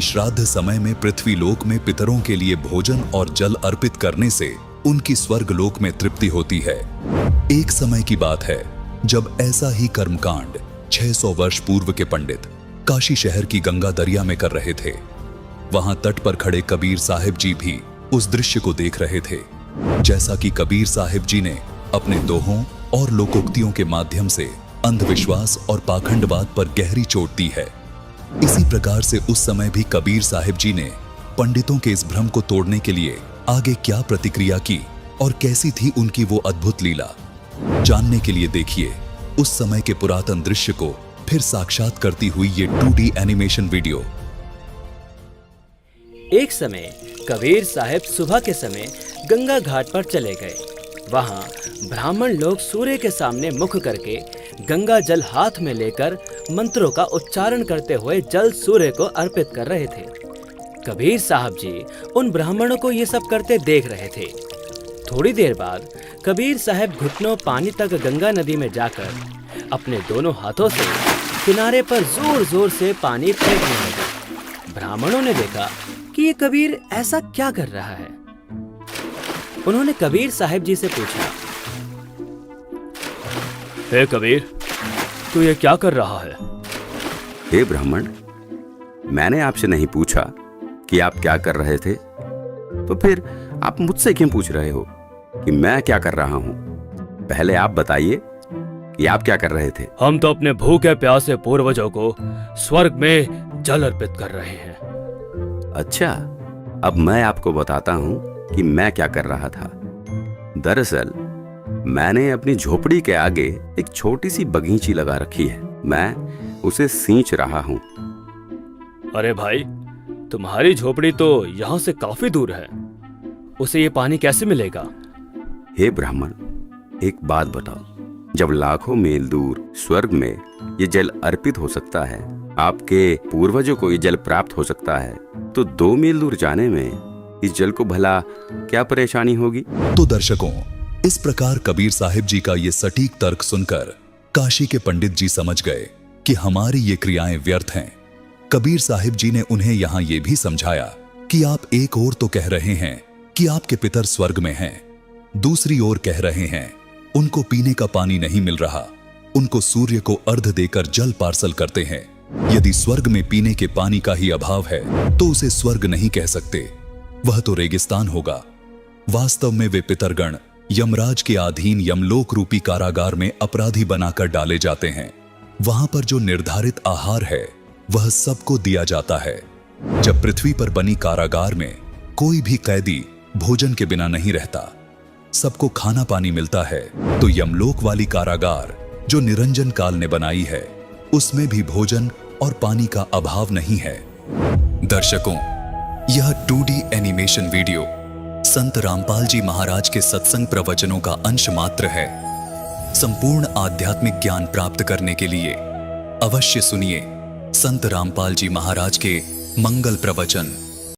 श्राद्ध समय में पृथ्वी लोक में पितरों के लिए भोजन और जल अर्पित करने से उनकी स्वर्ग लोक में तृप्ति होती है। एक समय की बात है जब ऐसा ही कर्मकांड 600 वर्ष पूर्व के पंडित काशी शहर की गंगा दरिया में कर रहे थे। वहां तट पर खड़े कबीर साहिब जी भी उस दृश्य को देख रहे थे। जैसा कि कबीर साहिब जी ने अपने दोहों और लोकोक्तियों के माध्यम से अंधविश्वास और पाखंडवाद पर गहरी चोट दी है, इसी प्रकार से उस समय भी कबीर साहिब जी ने पंडितों के इस भ्रम को तोड़ने के लिए आगे क्या प्रतिक्रिया की और कैसी थी उनकी वो अद्भुत लीला, जानने के लिए देखिए उस समय के पुरातन दृश्य को फिर साक्षात करती हुई ये 2D एनिमेशन वीडियो। एक समय कबीर साहब सुबह के समय गंगा घाट पर चले गए। वहां ब्राह्मण लोग सूर्य के सामने मुख करके गंगा जल हाथ में लेकर मंत्रों का उच्चारण करते हुए जल सूर्य को अर्पित कर रहे थे। कबीर साहब जी उन ब्राह्मणों को ये सब करते देख रहे थे। थोड़ी देर बाद कबीर साहब घुटनों पानी तक गंगा नदी में जाकर अपने दोनों हाथों से किनारे पर जोर जोर से पानी फेंकने लगे। ब्राह्मणों ने देखा कि ये कबीर ऐसा क्या कर रहा है। उन्होंने कबीर साहब जी से पूछा, हे कबीर, तू ये क्या कर रहा है? हे ब्राह्मण, मैंने आपसे नहीं पूछा कि आप क्या कर रहे थे, तो फिर आप मुझसे क्यों पूछ रहे हो कि मैं क्या कर रहा हूं? पहले आप बताइए कि आप क्या कर रहे थे। हम तो अपने भूखे प्यासे पूर्वजों को स्वर्ग में जल अर्पित कर रहे हैं। अच्छा, अब मैं आपको बताता हूं कि मैं क्या कर रहा था। दरअसल मैंने अपनी झोपड़ी के आगे एक छोटी सी बगीची लगा रखी है। मैं उसे सींच रहा हूं। अरे भाई, तुम्हारी झोपड़ी तो यहाँ से काफी दूर है, उसे ये पानी कैसे मिलेगा? हे ब्राह्मण, एक बात बताओ, जब लाखों मील दूर स्वर्ग में ये जल अर्पित हो सकता है, आपके पूर्वजों को ये जल प्राप्त हो सकता है, तो 2 मील दूर जाने में इस जल को भला क्या परेशानी होगी? तो दर्शकों, इस प्रकार कबीर साहिब जी का ये सटीक तर्क सुनकर काशी के पंडित जी समझ गए कि हमारी ये क्रियाएं व्यर्थ हैं। कबीर साहिब जी ने उन्हें यहाँ ये भी समझाया कि आप एक ओर तो कह रहे हैं कि आपके पितर स्वर्ग में हैं, दूसरी ओर कह रहे हैं उनको पीने का पानी नहीं मिल रहा, उनको सूर्य को अर्घ देकर जल पार्सल करते हैं। यदि स्वर्ग में पीने के पानी का ही अभाव है तो उसे स्वर्ग नहीं कह सकते, वह तो रेगिस्तान होगा। वास्तव में वे पितरगण यमराज के अधीन यमलोक रूपी कारागार में अपराधी बनाकर डाले जाते हैं। वहां पर जो निर्धारित आहार है वह सबको दिया जाता है। जब पृथ्वी पर बनी कारागार में कोई भी कैदी भोजन के बिना नहीं रहता, सबको खाना पानी मिलता है, तो यमलोक वाली कारागार जो निरंजन काल ने बनाई है उसमें भी भोजन और पानी का अभाव नहीं है। दर्शकों, यह 2D एनिमेशन वीडियो संत रामपाल जी महाराज के सत्संग प्रवचनों का अंश मात्र है। संपूर्ण आध्यात्मिक ज्ञान प्राप्त करने के लिए अवश्य सुनिए संत रामपाल जी महाराज के मंगल प्रवचन।